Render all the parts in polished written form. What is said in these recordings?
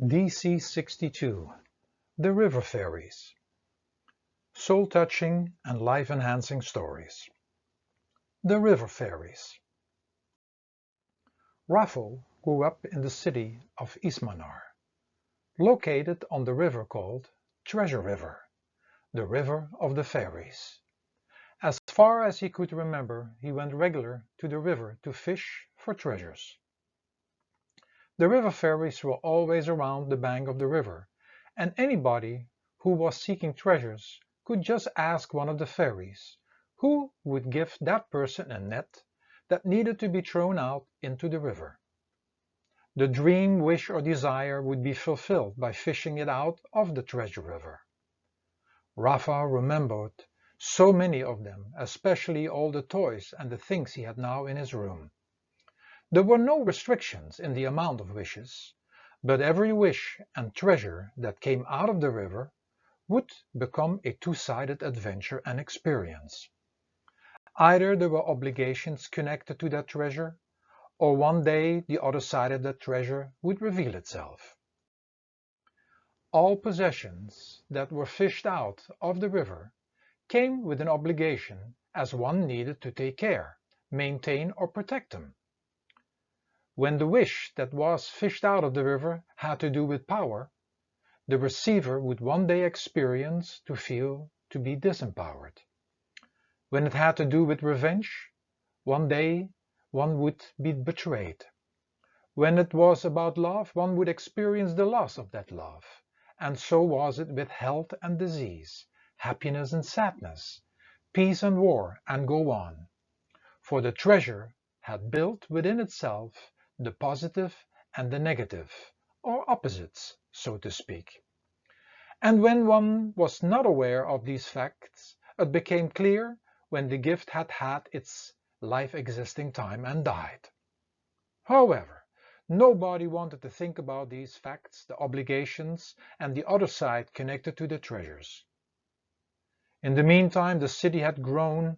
Dc62, The River Fairies. Soul-touching and life-enhancing stories. The River Fairies. Raffle grew up in the city of Ismanar, located on the river called Treasure River, the River of the Fairies. As far as he could remember, he went regular to the river to fish for treasures. The river fairies were always around the bank of the river, and anybody who was seeking treasures could just ask one of the fairies, who would give that person a net that needed to be thrown out into the river. The dream, wish, or desire would be fulfilled by fishing it out of the treasure river. Rafa remembered so many of them, especially all the toys and the things he had now in his room. There were no restrictions in the amount of wishes, but every wish and treasure that came out of the river would become a two-sided adventure and experience. Either there were obligations connected to that treasure, or one day the other side of that treasure would reveal itself. All possessions that were fished out of the river came with an obligation, as one needed to take care, maintain, or protect them. When the wish that was fished out of the river had to do with power, the receiver would one day experience to feel to be disempowered. When it had to do with revenge, one day one would be betrayed. When it was about love, one would experience the loss of that love. And so was it with health and disease, happiness and sadness, peace and war, and go on. For the treasure had built within itself the positive and the negative, or opposites, so to speak. And when one was not aware of these facts, it became clear when the gift had had its life-existing time and died. However, nobody wanted to think about these facts, the obligations, and the other side connected to the treasures. In the meantime, the city had grown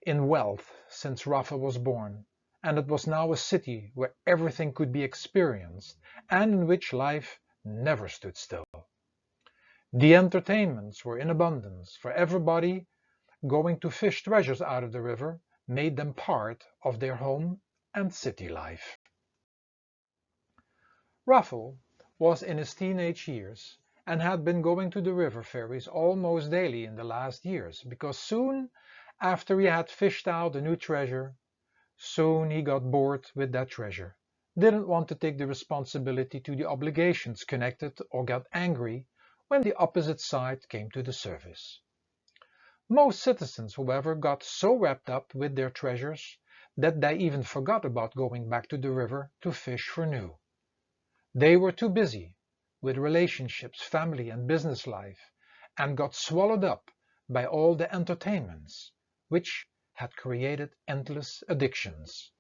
in wealth since Rafa was born, and it was now a city where everything could be experienced and in which life never stood still. The entertainments were in abundance, for everybody going to fish treasures out of the river made them part of their home and city life. Raffle was in his teenage years and had been going to the river ferries almost daily in the last years, because soon after he had fished out a new treasure, soon he got bored with that treasure, didn't want to take the responsibility to the obligations connected, or got angry when the opposite side came to the surface. Most citizens, however, got so wrapped up with their treasures that they even forgot about going back to the river to fish for new. They were too busy with relationships, family, and business life, and got swallowed up by all the entertainments, which had created endless addictions,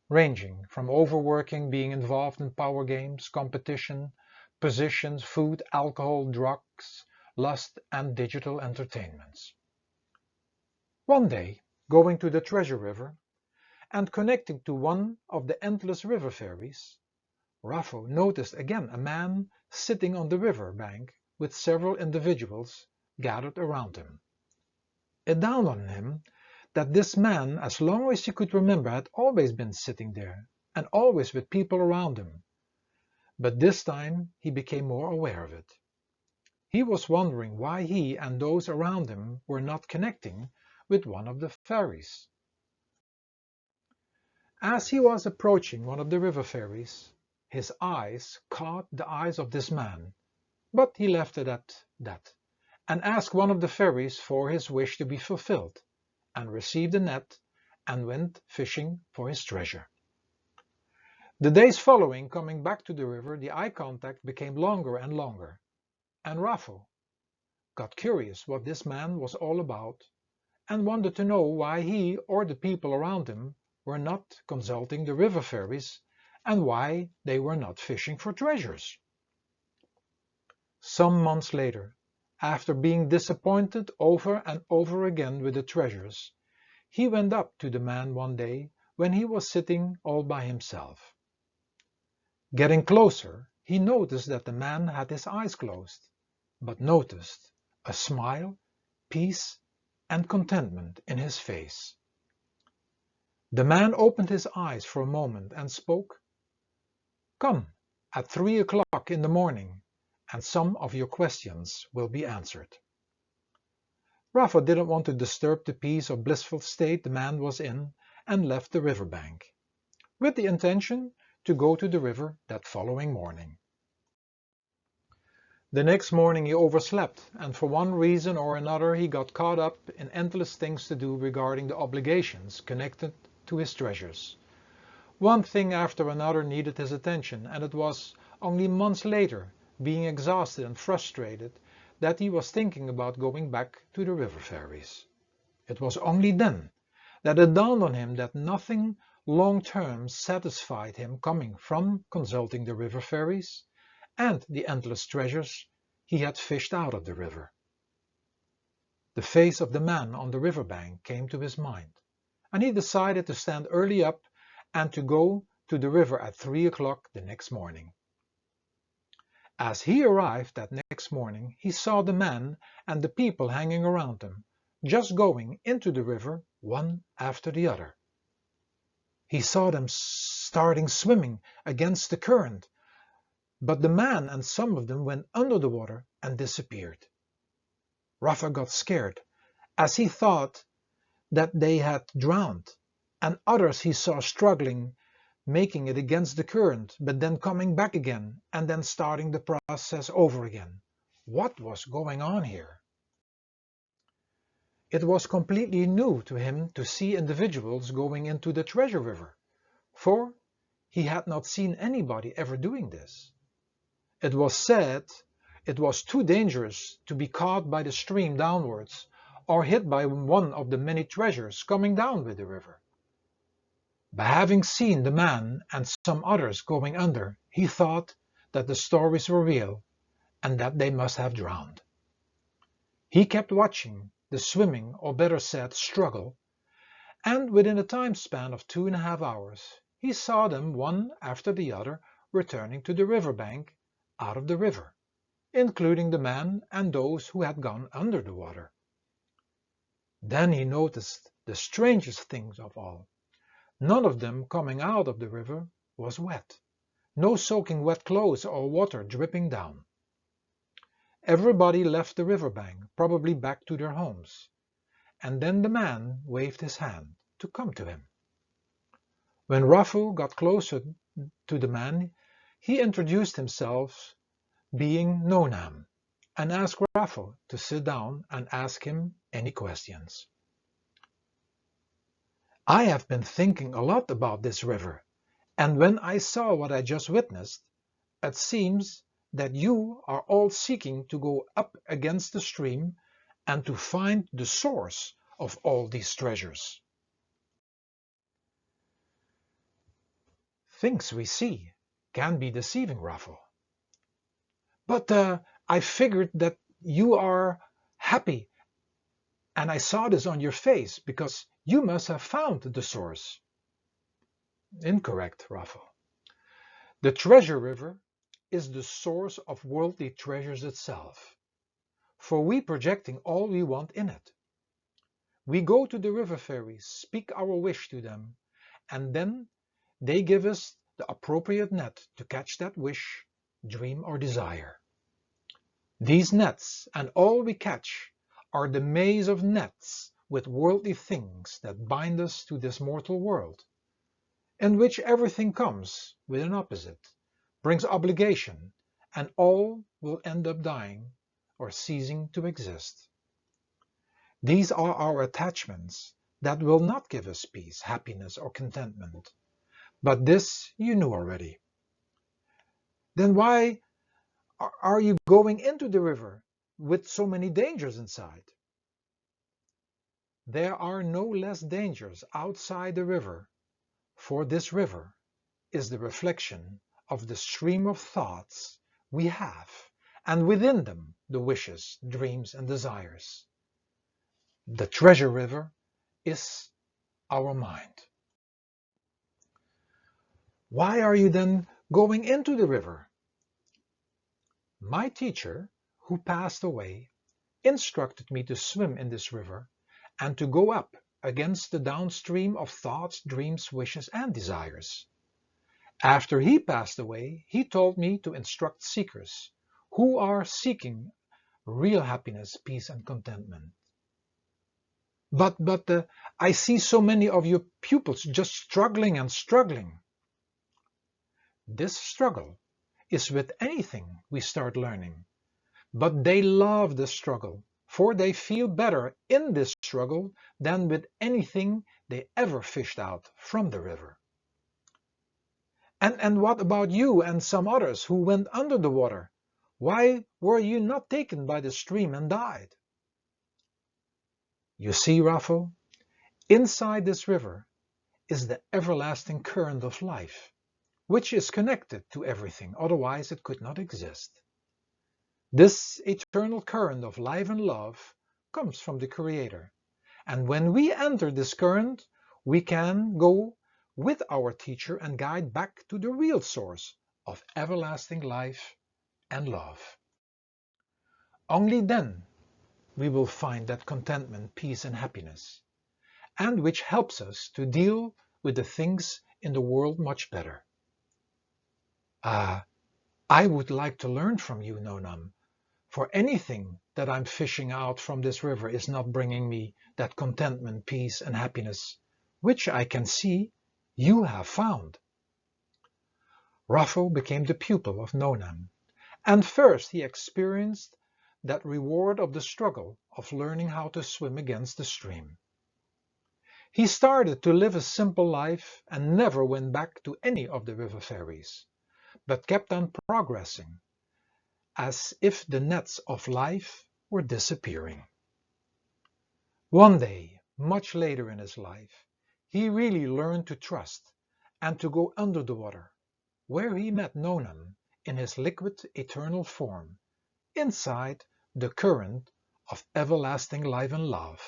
ranging from overworking, being involved in power games, competition, positions, food, alcohol, drugs, lust, and digital entertainments. One day, going to the treasure river and connecting to one of the endless river ferries, Raffo noticed again a man sitting on the river bank with several individuals gathered around him. It dawned on him that this man, as long as he could remember, had always been sitting there, and always with people around him. But this time he became more aware of it. He was wondering why he and those around him were not connecting with one of the fairies. As he was approaching one of the river fairies, his eyes caught the eyes of this man, but he left it at that, and asked one of the fairies for his wish to be fulfilled, and received a net, and went fishing for his treasure. The days following coming back to the river, the eye contact became longer and longer, and Raffo got curious what this man was all about, and wanted to know why he or the people around him were not consulting the river fairies, and why they were not fishing for treasures. Some months later, after being disappointed over and over again with the treasures, he went up to the man one day when he was sitting all by himself. Getting closer, he noticed that the man had his eyes closed, but noticed a smile, peace, and contentment in his face. The man opened his eyes for a moment and spoke. "Come at 3 o'clock in the morning, and some of your questions will be answered." Rafa didn't want to disturb the peace or blissful state the man was in and left the river bank, with the intention to go to the river that following morning. The next morning he overslept, and for one reason or another he got caught up in endless things to do regarding the obligations connected to his treasures. One thing after another needed his attention, and it was only months later, being exhausted and frustrated, that he was thinking about going back to the river fairies. It was only then that it dawned on him that nothing long-term satisfied him coming from consulting the river fairies and the endless treasures he had fished out of the river. The face of the man on the river bank came to his mind, and he decided to stand early up and to go to the river at 3 o'clock the next morning. As he arrived that next morning, he saw the man and the people hanging around him, just going into the river one after the other. He saw them starting swimming against the current, but the man and some of them went under the water and disappeared. Rafa got scared, as he thought that they had drowned, and others he saw struggling, making it against the current, but then coming back again, and then starting the process over again. What was going on here? It was completely new to him to see individuals going into the treasure river, for he had not seen anybody ever doing this. It was said it was too dangerous to be caught by the stream downwards or hit by one of the many treasures coming down with the river. By having seen the man and some others going under, he thought that the stories were real and that they must have drowned. He kept watching the swimming, or better said struggle, and within a time span of 2.5 hours he saw them one after the other returning to the river bank out of the river, including the man and those who had gone under the water. Then he noticed the strangest things of all. None of them coming out of the river was wet, no soaking wet clothes or water dripping down. Everybody left the river bank, probably back to their homes, and then the man waved his hand to come to him. When Rafu got closer to the man, he introduced himself, being Nonam, and asked Rafu to sit down and ask him any questions. "I have been thinking a lot about this river, and when I saw what I just witnessed, it seems that you are all seeking to go up against the stream and to find the source of all these treasures." Things we see can be deceiving, Rafu. But I figured that you are happy, and I saw this on your face because you must have found the source. Incorrect, Rafa. The treasure river is the source of worldly treasures itself, for we projecting all we want in it. We go to the river fairies, speak our wish to them, and then they give us the appropriate net to catch that wish, dream, or desire. These nets and all we catch are the maze of nets with worldly things that bind us to this mortal world, in which everything comes with an opposite, brings obligation, and all will end up dying or ceasing to exist. These are our attachments that will not give us peace, happiness, or contentment. But this you knew already. Then why are you going into the river with so many dangers inside? There are no less dangers outside the river, for this river is the reflection of the stream of thoughts we have, and within them the wishes, dreams, and desires. The treasure river is our mind. Why are you then going into the river? My teacher, who passed away, instructed me to swim in this river and to go up against the downstream of thoughts, dreams, wishes, and desires. After he passed away, he told me to instruct seekers who are seeking real happiness, peace, and contentment. But I see so many of your pupils just struggling and struggling. This struggle is with anything we start learning, but they love the struggle, for they feel better in this struggle than with anything they ever fished out from the river. And what about you and some others who went under the water? Why were you not taken by the stream and died? You see, Raphael, inside this river is the everlasting current of life, which is connected to everything, otherwise it could not exist. This eternal current of life and love comes from the Creator, and when we enter this current, we can go with our teacher and guide back to the real source of everlasting life and love. Only then we will find that contentment, peace, and happiness, and which helps us to deal with the things in the world much better. I would like to learn from you, Nonam, for anything that I'm fishing out from this river is not bringing me that contentment, peace, and happiness, which I can see you have found. Raphael became the pupil of Nonam, and first he experienced that reward of the struggle of learning how to swim against the stream. He started to live a simple life and never went back to any of the river fairies, but kept on progressing, as if the nets of life were disappearing. One day, much later in his life, he really learned to trust and to go under the water, where he met Nonam in his liquid eternal form, inside the current of everlasting life and love,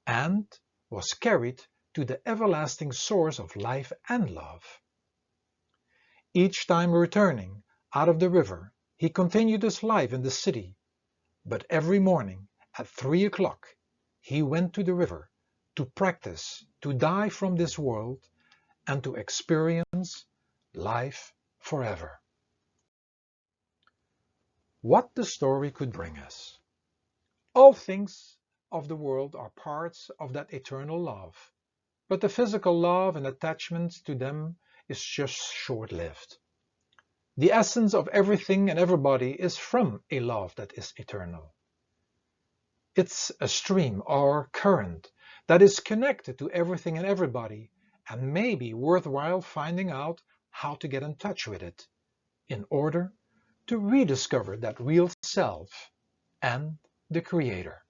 and was carried to the everlasting source of life and love. Each time returning out of the river, he continued his life in the city, but every morning at 3 o'clock he went to the river to practice to die from this world and to experience life forever. What the story could bring us. All things of the world are parts of that eternal love, but the physical love and attachment to them is just short-lived. The essence of everything and everybody is from a love that is eternal. It's a stream or current that is connected to everything and everybody and may be worthwhile finding out how to get in touch with it in order to rediscover that real self and the Creator.